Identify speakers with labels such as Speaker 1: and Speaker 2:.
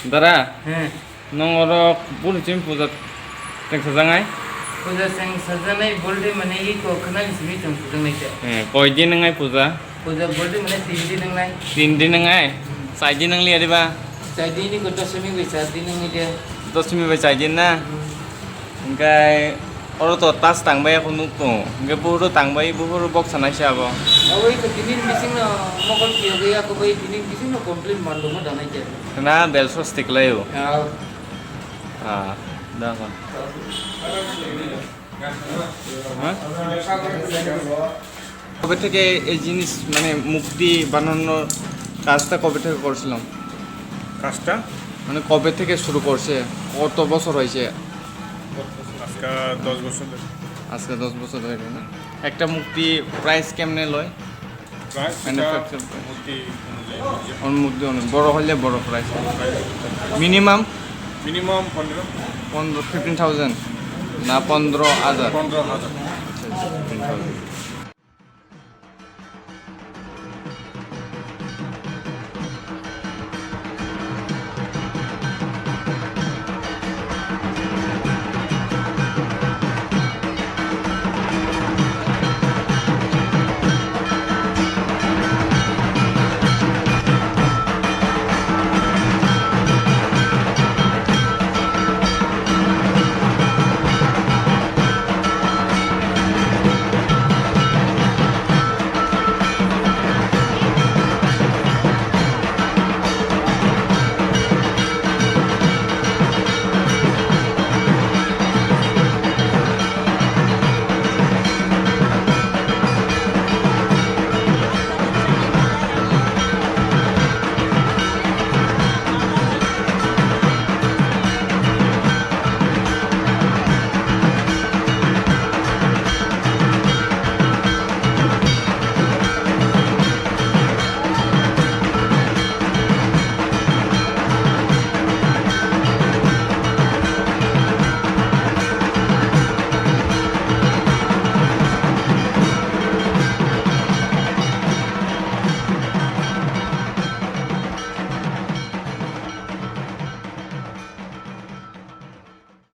Speaker 1: Dara,
Speaker 2: Heh.
Speaker 1: nongorok purisim puja teng sajangai.
Speaker 2: Puja sang sajanai bolde mane iko khanang simi tong sujang naite.
Speaker 1: Koi din ngai puja?
Speaker 2: Puja bolde mane 3 din nang nai.
Speaker 1: 3 din ngai. Sai din nang liya di ba?
Speaker 2: Chai din ni ko dosmi bai 4 din nang dia.
Speaker 1: 10 bai sai din na. Engkai oro to tas tangbai aku nukto. Engkai buru tangbai buru box sanai siapa?
Speaker 2: Awai ko tinin bising na mokol kiyo gaya ko bai tinin bising na complete mando ma danai te.
Speaker 1: Kena belso stick layu.
Speaker 2: Aw.
Speaker 1: Dah kan. কবে থেকে এই জিনিস মানে মুক্তি বানানোর কাজটা কবে থেকে করছিলাম?
Speaker 3: কাজটা
Speaker 1: মানে কবে থেকে শুরু করছে? কত বছর হয়েছে?
Speaker 3: আজকে 10 বছর ধরে।
Speaker 1: আজকে 10 বছর হয়ে গেল না? একটা মুক্তি প্রাইস কেমনে লয়?
Speaker 3: Price
Speaker 1: Manufacture price.
Speaker 3: মূর্তি
Speaker 1: ওর মধ্যে অনেক বড় হলে বড় প্রাইস। মিনিমাম
Speaker 3: মিনিমাম
Speaker 1: 15,000 না 15,000?
Speaker 3: 15,000।
Speaker 1: 15,000